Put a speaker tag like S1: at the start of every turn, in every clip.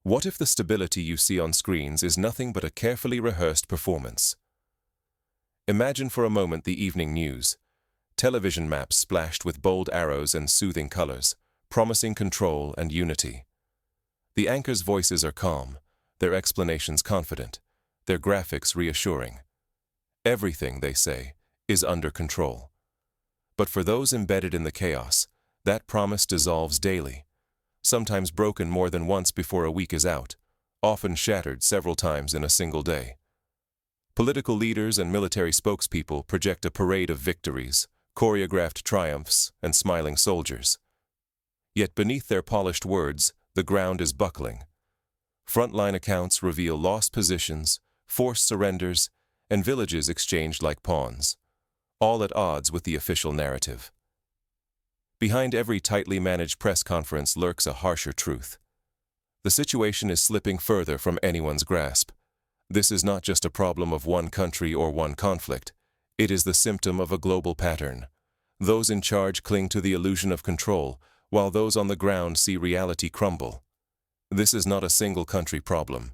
S1: What if the stability you see on screens is nothing but a carefully rehearsed performance? Imagine for a moment the evening news. Television maps splashed with bold arrows and soothing colors, promising control and unity. The anchors' voices are calm, their explanations confident, their graphics reassuring. Everything, they say, is under control. But for those embedded in the chaos, that promise dissolves daily, sometimes broken more than once before a week is out, often shattered several times in a single day. Political leaders and military spokespeople project a parade of victories, choreographed triumphs, and smiling soldiers. Yet beneath their polished words, the ground is buckling. Frontline accounts reveal lost positions, forced surrenders, and villages exchanged like pawns, all at odds with the official narrative. Behind every tightly managed press conference lurks a harsher truth. The situation is slipping further from anyone's grasp. This is not just a problem of one country or one conflict. It is the symptom of a global pattern. Those in charge cling to the illusion of control, while those on the ground see reality crumble. This is not a single country problem.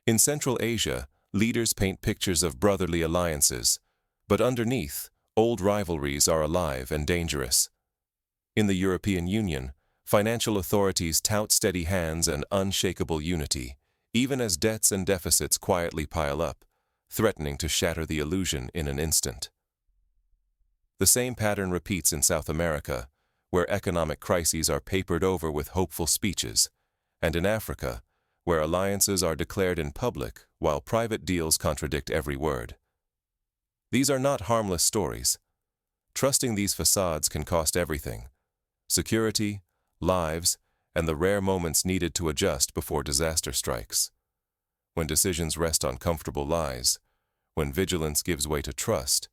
S1: In Central Asia, leaders paint pictures of brotherly alliances, but underneath, old rivalries are alive and dangerous. In the European Union, financial authorities tout steady hands and unshakable unity, even as debts and deficits quietly pile up, threatening to shatter the illusion in an instant. The same pattern repeats in South America, where economic crises are papered over with hopeful speeches, and in Africa, where alliances are declared in public while private deals contradict every word. These are not harmless stories. Trusting these facades can cost everything: security, lives, and the rare moments needed to adjust before disaster strikes. When decisions rest on comfortable lies, when vigilance gives way to trust,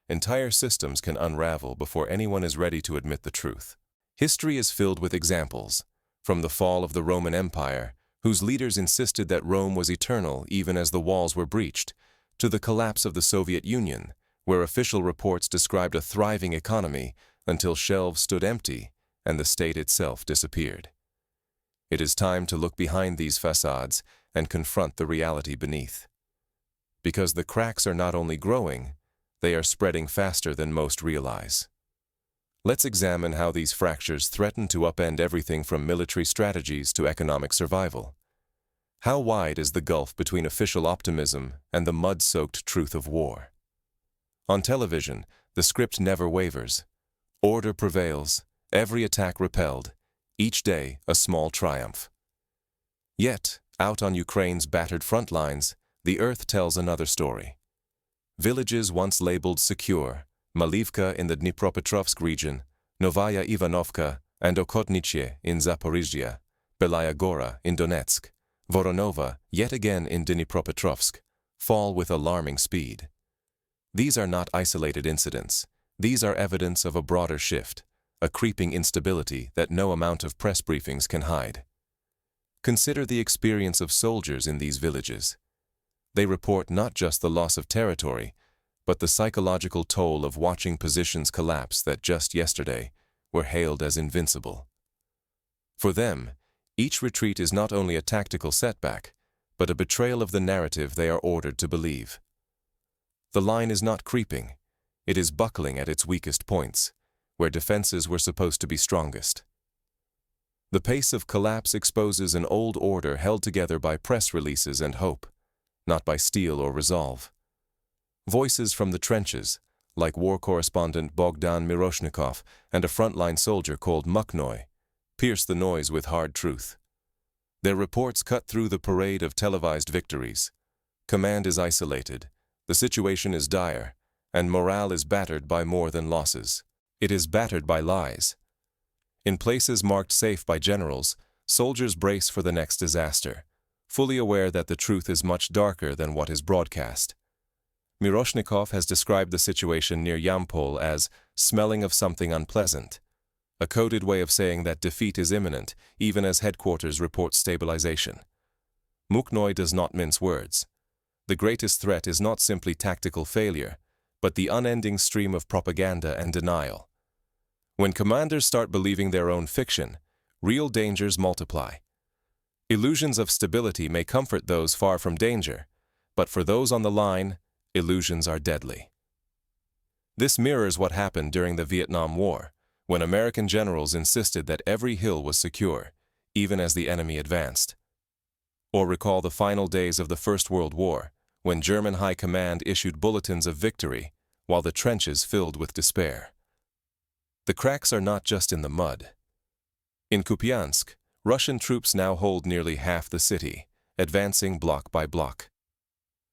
S1: entire systems can unravel before anyone is ready to admit the truth. History is filled with examples, from the fall of the Roman Empire, whose leaders insisted that Rome was eternal even as the walls were breached, to the collapse of the Soviet Union, where official reports described a thriving economy until shelves stood empty and the state itself disappeared. It is time to look behind these facades and confront the reality beneath. Because the cracks are not only growing, they are spreading faster than most realize. Let's examine how these fractures threaten to upend everything from military strategies to economic survival. How wide is the gulf between official optimism and the mud-soaked truth of war? On television, the script never wavers. Order prevails, every attack repelled, each day a small triumph. Yet, out on Ukraine's battered front lines, the earth tells another story. Villages once labeled secure, Malivka in the Dnipropetrovsk region, Novaya Ivanovka and Okhotniche in Zaporizhia, Belaya Gora in Donetsk, Voronova, yet again in Dnipropetrovsk, fall with alarming speed. These are not isolated incidents. These are evidence of a broader shift, a creeping instability that no amount of press briefings can hide. Consider the experience of soldiers in these villages. They report not just the loss of territory, but the psychological toll of watching positions collapse that just yesterday were hailed as invincible. For them, each retreat is not only a tactical setback, but a betrayal of the narrative they are ordered to believe. The line is not creeping, it is buckling at its weakest points, where defenses were supposed to be strongest. The pace of collapse exposes an old order held together by press releases and hope, not by steel or resolve. Voices from the trenches, like war correspondent Bogdan Miroshnikov and a frontline soldier called Mukhnoy, pierce the noise with hard truth. Their reports cut through the parade of televised victories. Command is isolated, the situation is dire, and morale is battered by more than losses. It is battered by lies. In places marked safe by generals, soldiers brace for the next disaster, fully aware that the truth is much darker than what is broadcast. Miroshnikov has described the situation near Yampol as smelling of something unpleasant, a coded way of saying that defeat is imminent, even as headquarters report stabilization. Mukhnoy does not mince words. The greatest threat is not simply tactical failure, but the unending stream of propaganda and denial. When commanders start believing their own fiction, real dangers multiply. Illusions of stability may comfort those far from danger, but for those on the line, illusions are deadly. This mirrors what happened during the Vietnam War, when American generals insisted that every hill was secure, even as the enemy advanced. Or recall the final days of the First World War, when German High Command issued bulletins of victory, while the trenches filled with despair. The cracks are not just in the mud. In Kupiansk, Russian troops now hold nearly half the city, advancing block by block.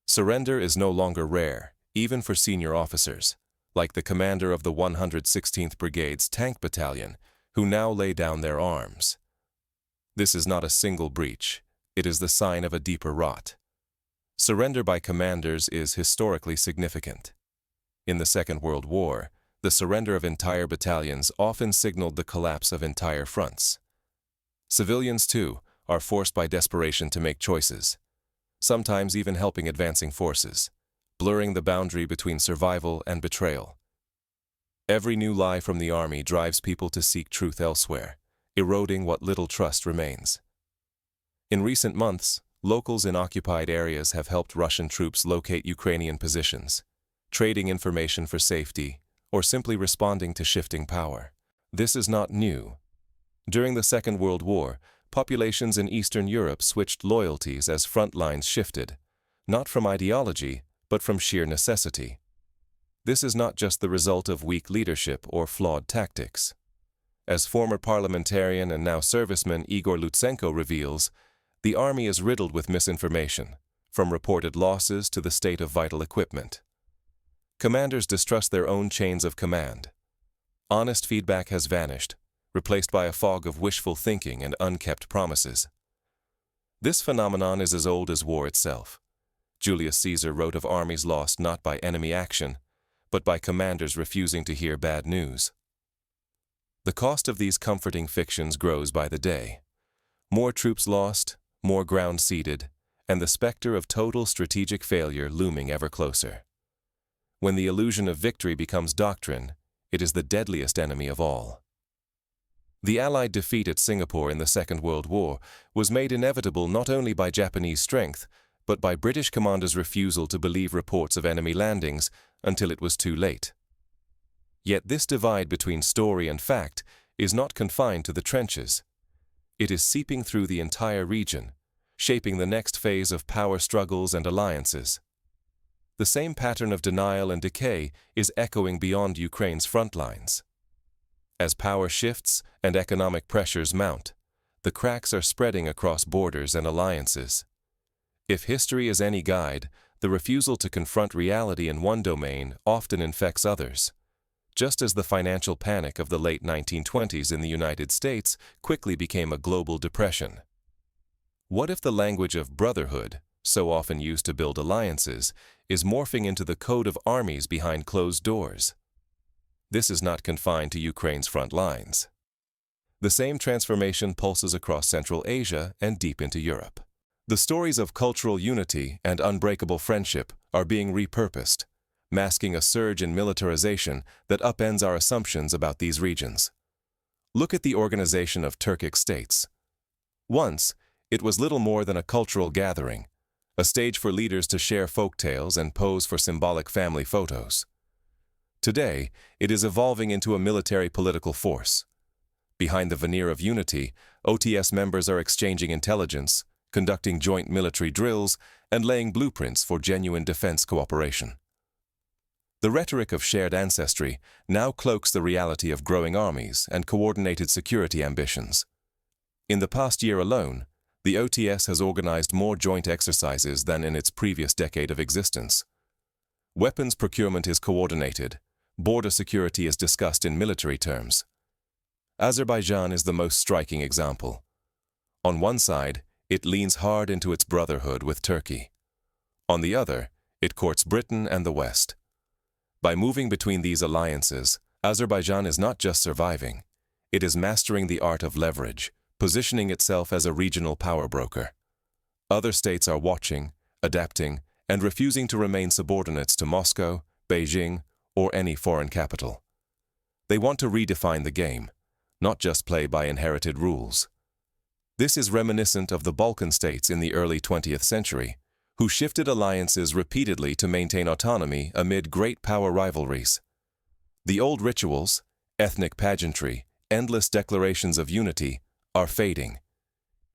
S1: Surrender is no longer rare, even for senior officers, like the commander of the 116th Brigade's Tank Battalion, who now lay down their arms. This is not a single breach, it is the sign of a deeper rot. Surrender by commanders is historically significant. In the Second World War, the surrender of entire battalions often signaled the collapse of entire fronts. Civilians, too, are forced by desperation to make choices, sometimes even helping advancing forces, blurring the boundary between survival and betrayal. Every new lie from the army drives people to seek truth elsewhere, eroding what little trust remains. In recent months, locals in occupied areas have helped Russian troops locate Ukrainian positions, trading information for safety, or simply responding to shifting power. This is not new. During the Second World War, populations in Eastern Europe switched loyalties as front lines shifted, not from ideology, but from sheer necessity. This is not just the result of weak leadership or flawed tactics. As former parliamentarian and now serviceman Igor Lutsenko reveals, the army is riddled with misinformation, from reported losses to the state of vital equipment. Commanders distrust their own chains of command. Honest feedback has vanished, replaced by a fog of wishful thinking and unkept promises. This phenomenon is as old as war itself. Julius Caesar wrote of armies lost not by enemy action, but by commanders refusing to hear bad news. The cost of these comforting fictions grows by the day. More troops lost, more ground ceded, and the specter of total strategic failure looming ever closer. When the illusion of victory becomes doctrine, it is the deadliest enemy of all. The Allied defeat at Singapore in the Second World War was made inevitable not only by Japanese strength, but by British commanders' refusal to believe reports of enemy landings until it was too late. Yet this divide between story and fact is not confined to the trenches. It is seeping through the entire region, shaping the next phase of power struggles and alliances. The same pattern of denial and decay is echoing beyond Ukraine's front lines. As power shifts and economic pressures mount, the cracks are spreading across borders and alliances. If history is any guide, the refusal to confront reality in one domain often infects others, just as the financial panic of the late 1920s in the United States quickly became a global depression. What if the language of brotherhood, so often used to build alliances, is morphing into the code of armies behind closed doors? This is not confined to Ukraine's front lines. The same transformation pulses across Central Asia and deep into Europe. The stories of cultural unity and unbreakable friendship are being repurposed, masking a surge in militarization that upends our assumptions about these regions. Look at the organization of Turkic states. Once, it was little more than a cultural gathering, a stage for leaders to share folktales and pose for symbolic family photos. Today, it is evolving into a military political force. Behind the veneer of unity, OTS members are exchanging intelligence, conducting joint military drills, and laying blueprints for genuine defense cooperation. The rhetoric of shared ancestry now cloaks the reality of growing armies and coordinated security ambitions. In the past year alone, the OTS has organized more joint exercises than in its previous decade of existence. Weapons procurement is coordinated. Border security is discussed in military terms. Azerbaijan is the most striking example. On one side, it leans hard into its brotherhood with Turkey. On the other, it courts Britain and the West. By moving between these alliances, Azerbaijan is not just surviving, it is mastering the art of leverage, positioning itself as a regional power broker. Other states are watching, adapting, and refusing to remain subordinates to Moscow, Beijing, or any foreign capital. They want to redefine the game, not just play by inherited rules. This is reminiscent of the Balkan states in the early 20th century, who shifted alliances repeatedly to maintain autonomy amid great power rivalries. The old rituals, ethnic pageantry, endless declarations of unity, are fading.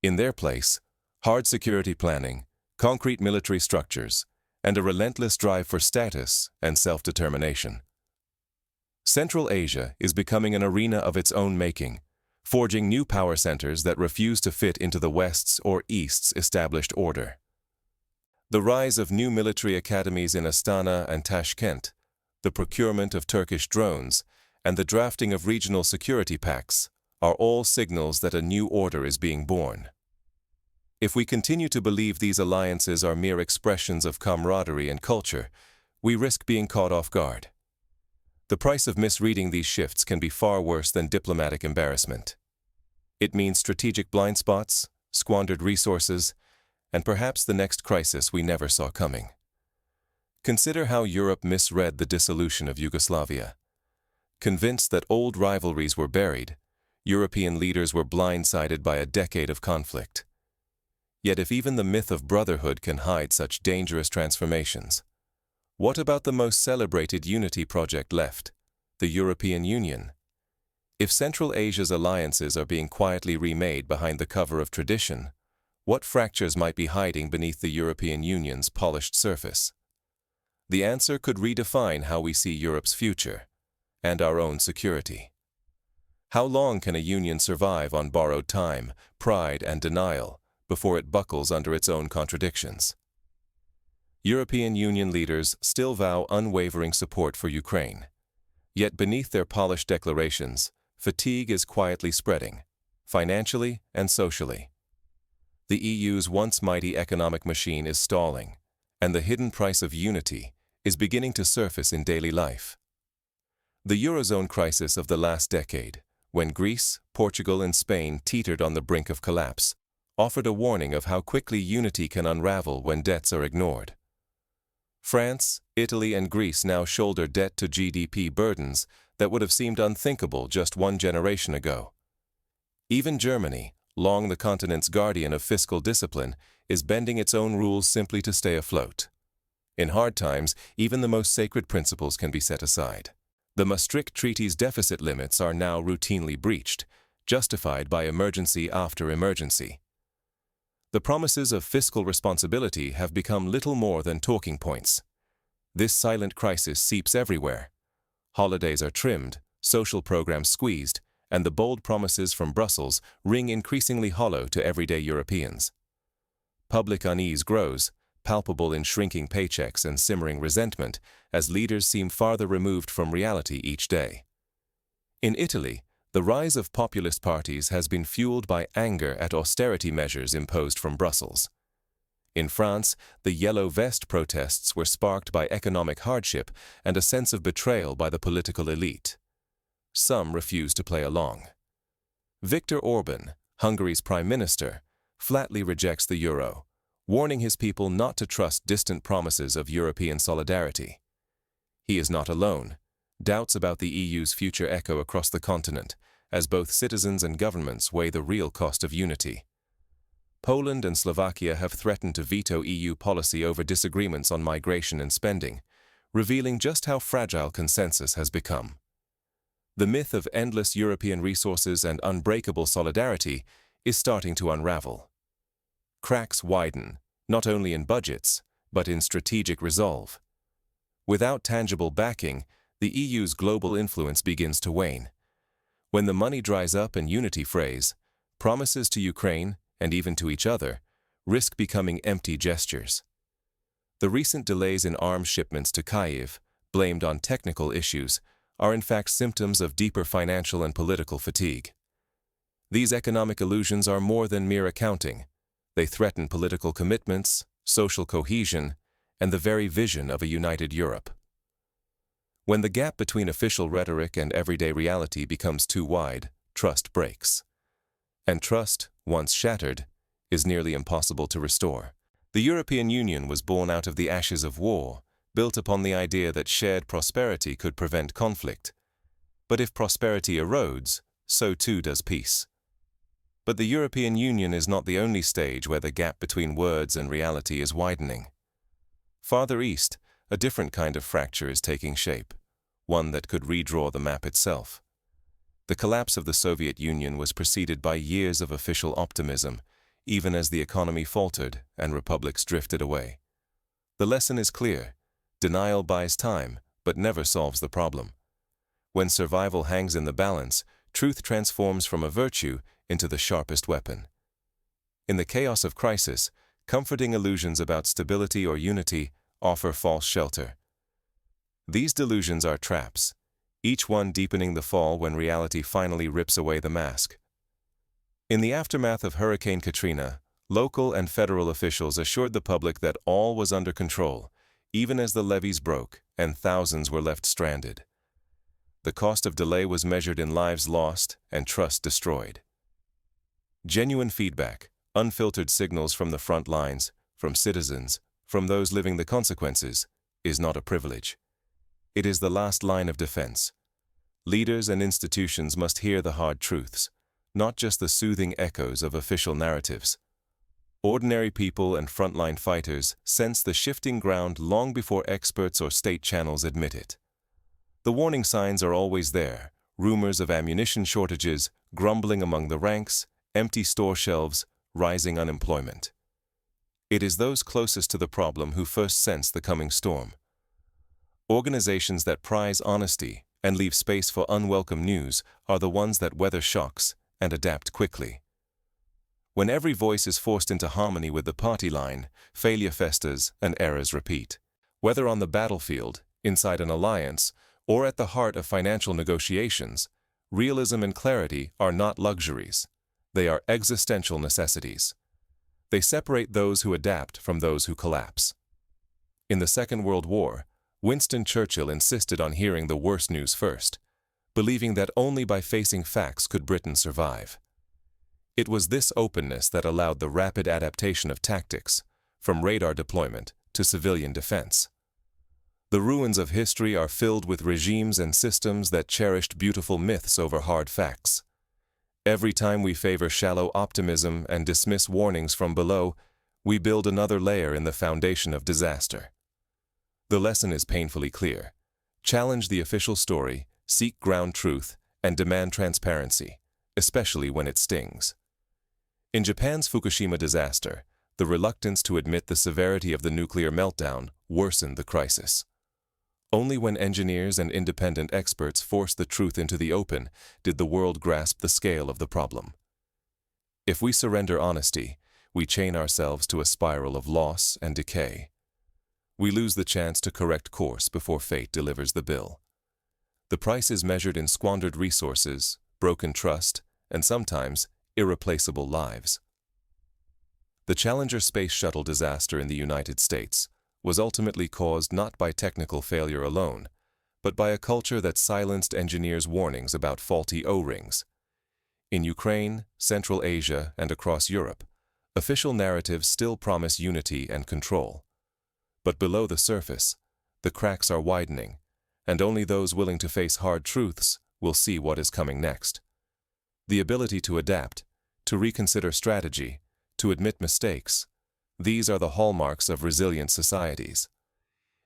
S1: In their place, hard security planning, concrete military structures, and a relentless drive for status and self-determination. Central Asia is becoming an arena of its own making, forging new power centers that refuse to fit into the West's or East's established order. The rise of new military academies in Astana and Tashkent, the procurement of Turkish drones, and the drafting of regional security pacts are all signals that a new order is being born. If we continue to believe these alliances are mere expressions of camaraderie and culture, we risk being caught off guard. The price of misreading these shifts can be far worse than diplomatic embarrassment. It means strategic blind spots, squandered resources, and perhaps the next crisis we never saw coming. Consider how Europe misread the dissolution of Yugoslavia. Convinced that old rivalries were buried, European leaders were blindsided by a decade of conflict. Yet if even the myth of brotherhood can hide such dangerous transformations, what about the most celebrated unity project left, the European Union? If Central Asia's alliances are being quietly remade behind the cover of tradition, what fractures might be hiding beneath the European Union's polished surface? The answer could redefine how we see Europe's future and our own security. How long can a union survive on borrowed time, pride, and denial before it buckles under its own contradictions? European Union leaders still vow unwavering support for Ukraine. Yet beneath their polished declarations, fatigue is quietly spreading, financially and socially. The EU's once mighty economic machine is stalling, and the hidden price of unity is beginning to surface in daily life. The Eurozone crisis of the last decade, when Greece, Portugal, and Spain teetered on the brink of collapse, offered a warning of how quickly unity can unravel when debts are ignored. France, Italy, and Greece now shoulder debt-to-GDP burdens that would have seemed unthinkable just one generation ago. Even Germany, long the continent's guardian of fiscal discipline, is bending its own rules simply to stay afloat. In hard times, even the most sacred principles can be set aside. The Maastricht Treaty's deficit limits are now routinely breached, justified by emergency after emergency. The promises of fiscal responsibility have become little more than talking points. This silent crisis seeps everywhere. Holidays are trimmed, social programs squeezed, and the bold promises from Brussels ring increasingly hollow to everyday Europeans. Public unease grows, palpable in shrinking paychecks and simmering resentment, as leaders seem farther removed from reality each day. In Italy, the rise of populist parties has been fueled by anger at austerity measures imposed from Brussels. In France, the Yellow Vest protests were sparked by economic hardship and a sense of betrayal by the political elite. Some refuse to play along. Viktor Orban, Hungary's prime minister, flatly rejects the euro, warning his people not to trust distant promises of European solidarity. He is not alone. Doubts about the EU's future echo across the continent, as both citizens and governments weigh the real cost of unity. Poland and Slovakia have threatened to veto EU policy over disagreements on migration and spending, revealing just how fragile consensus has become. The myth of endless European resources and unbreakable solidarity is starting to unravel. Cracks widen, not only in budgets, but in strategic resolve. Without tangible backing, the EU's global influence begins to wane. When the money dries up and unity frays, promises to Ukraine, and even to each other, risk becoming empty gestures. The recent delays in arms shipments to Kyiv, blamed on technical issues, are in fact symptoms of deeper financial and political fatigue. These economic illusions are more than mere accounting. They threaten political commitments, social cohesion, and the very vision of a united Europe. When the gap between official rhetoric and everyday reality becomes too wide, trust breaks. And trust, once shattered, is nearly impossible to restore. The European Union was born out of the ashes of war, built upon the idea that shared prosperity could prevent conflict. But if prosperity erodes, so too does peace. But the European Union is not the only stage where the gap between words and reality is widening. Farther east, a different kind of fracture is taking shape, one that could redraw the map itself. The collapse of the Soviet Union was preceded by years of official optimism, even as the economy faltered and republics drifted away. The lesson is clear: denial buys time, but never solves the problem. When survival hangs in the balance, truth transforms from a virtue into the sharpest weapon. In the chaos of crisis, comforting illusions about stability or unity offer false shelter. These delusions are traps, each one deepening the fall when reality finally rips away the mask. In the aftermath of Hurricane Katrina, local and federal officials assured the public that all was under control, even as the levees broke and thousands were left stranded. The cost of delay was measured in lives lost and trust destroyed. Genuine feedback, unfiltered signals from the front lines, from citizens, from those living the consequences, is not a privilege. It is the last line of defense. Leaders and institutions must hear the hard truths, not just the soothing echoes of official narratives. Ordinary people and frontline fighters sense the shifting ground long before experts or state channels admit it. The warning signs are always there: rumors of ammunition shortages, grumbling among the ranks, empty store shelves, rising unemployment. It is those closest to the problem who first sense the coming storm. Organizations that prize honesty and leave space for unwelcome news are the ones that weather shocks and adapt quickly. When every voice is forced into harmony with the party line, failure festers and errors repeat. Whether on the battlefield, inside an alliance, or at the heart of financial negotiations, realism and clarity are not luxuries. They are existential necessities. They separate those who adapt from those who collapse. In the Second World War, Winston Churchill insisted on hearing the worst news first, believing that only by facing facts could Britain survive. It was this openness that allowed the rapid adaptation of tactics, from radar deployment to civilian defense. The ruins of history are filled with regimes and systems that cherished beautiful myths over hard facts. Every time we favor shallow optimism and dismiss warnings from below, we build another layer in the foundation of disaster. The lesson is painfully clear. Challenge the official story, seek ground truth, and demand transparency, especially when it stings. In Japan's Fukushima disaster, the reluctance to admit the severity of the nuclear meltdown worsened the crisis. Only when engineers and independent experts forced the truth into the open did the world grasp the scale of the problem. If we surrender honesty, we chain ourselves to a spiral of loss and decay. We lose the chance to correct course before fate delivers the bill. The price is measured in squandered resources, broken trust, and sometimes irreplaceable lives. The Challenger space shuttle disaster in the United States was ultimately caused not by technical failure alone, but by a culture that silenced engineers' warnings about faulty O-rings. In Ukraine, Central Asia, and across Europe, official narratives still promise unity and control. But below the surface, the cracks are widening, and only those willing to face hard truths will see what is coming next. The ability to adapt, to reconsider strategy, to admit mistakes, these are the hallmarks of resilient societies.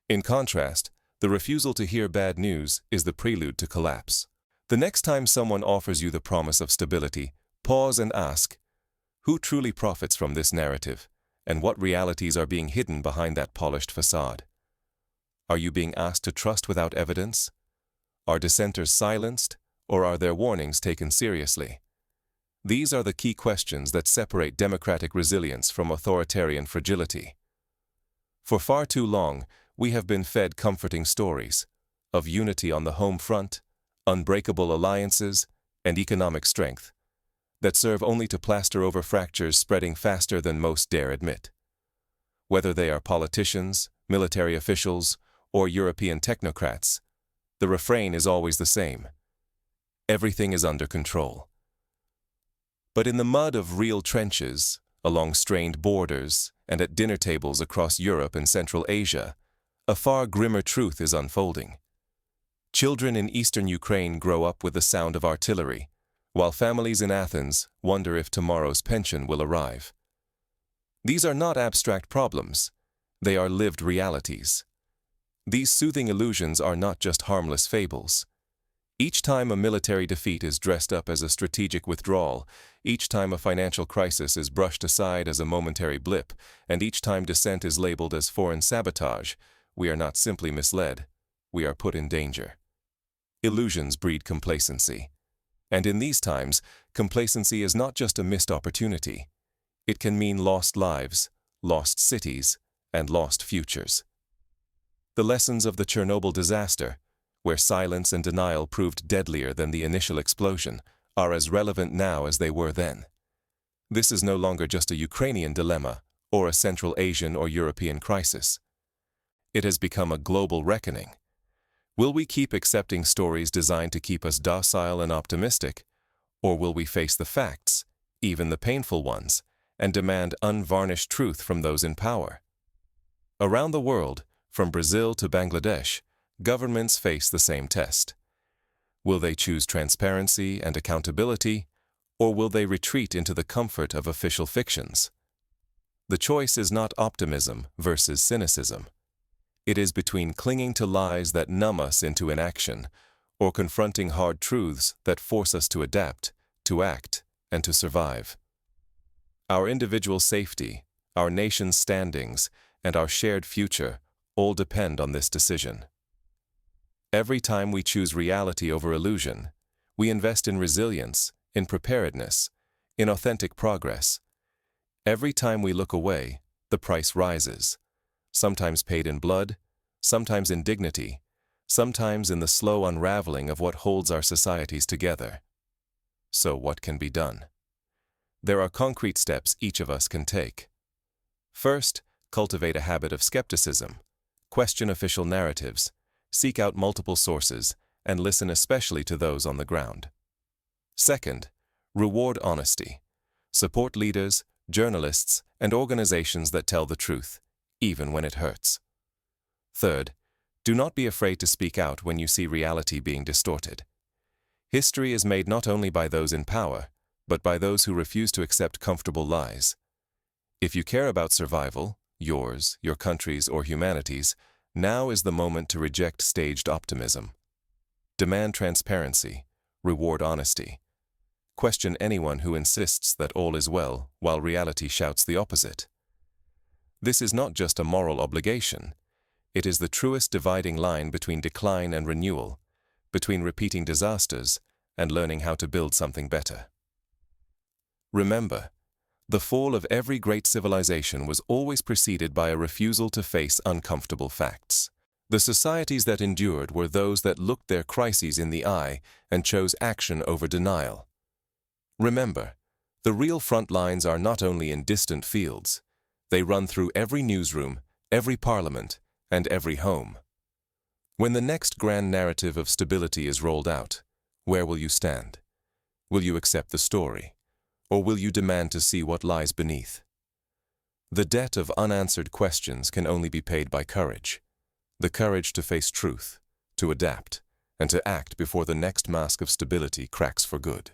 S1: In contrast, the refusal to hear bad news is the prelude to collapse. The next time someone offers you the promise of stability, pause and ask, who truly profits from this narrative, and what realities are being hidden behind that polished facade? Are you being asked to trust without evidence? Are dissenters silenced, or are their warnings taken seriously? These are the key questions that separate democratic resilience from authoritarian fragility. For far too long, we have been fed comforting stories of unity on the home front, unbreakable alliances, and economic strength that serve only to plaster over fractures spreading faster than most dare admit. Whether they are politicians, military officials, or European technocrats, the refrain is always the same: everything is under control. But in the mud of real trenches, along strained borders, and at dinner tables across Europe and Central Asia, a far grimmer truth is unfolding. Children in eastern Ukraine grow up with the sound of artillery, while families in Athens wonder if tomorrow's pension will arrive. These are not abstract problems. They are lived realities. These soothing illusions are not just harmless fables. Each time a military defeat is dressed up as a strategic withdrawal, each time a financial crisis is brushed aside as a momentary blip, and each time dissent is labeled as foreign sabotage, we are not simply misled, we are put in danger. Illusions breed complacency. And in these times, complacency is not just a missed opportunity. It can mean lost lives, lost cities, and lost futures. The lessons of the Chernobyl disaster, where silence and denial proved deadlier than the initial explosion, are as relevant now as they were then. This is no longer just a Ukrainian dilemma or a Central Asian or European crisis. It has become a global reckoning. Will we keep accepting stories designed to keep us docile and optimistic, or will we face the facts, even the painful ones, and demand unvarnished truth from those in power? Around the world, from Brazil to Bangladesh, governments face the same test. Will they choose transparency and accountability, or will they retreat into the comfort of official fictions? The choice is not optimism versus cynicism. It is between clinging to lies that numb us into inaction, or confronting hard truths that force us to adapt, to act, and to survive. Our individual safety, our nation's standings, and our shared future all depend on this decision. Every time we choose reality over illusion, we invest in resilience, in preparedness, in authentic progress. Every time we look away, the price rises, sometimes paid in blood, sometimes in dignity, sometimes in the slow unraveling of what holds our societies together. So what can be done? There are concrete steps each of us can take. First, cultivate a habit of skepticism. Question official narratives, seek out multiple sources, and listen especially to those on the ground. Second, reward honesty. Support leaders, journalists, and organizations that tell the truth, even when it hurts. Third, do not be afraid to speak out when you see reality being distorted. History is made not only by those in power, but by those who refuse to accept comfortable lies. If you care about survival, yours, your country's, or humanity's, now is the moment to reject staged optimism. Demand transparency, reward honesty. Question anyone who insists that all is well while reality shouts the opposite. This is not just a moral obligation. It is the truest dividing line between decline and renewal, between repeating disasters and learning how to build something better. Remember, the fall of every great civilization was always preceded by a refusal to face uncomfortable facts. The societies that endured were those that looked their crises in the eye and chose action over denial. Remember, the real front lines are not only in distant fields. They run through every newsroom, every parliament, and every home. When the next grand narrative of stability is rolled out, where will you stand? Will you accept the story? Or will you demand to see what lies beneath? The debt of unanswered questions can only be paid by courage. The courage to face truth, to adapt, and to act before the next mask of stability cracks for good.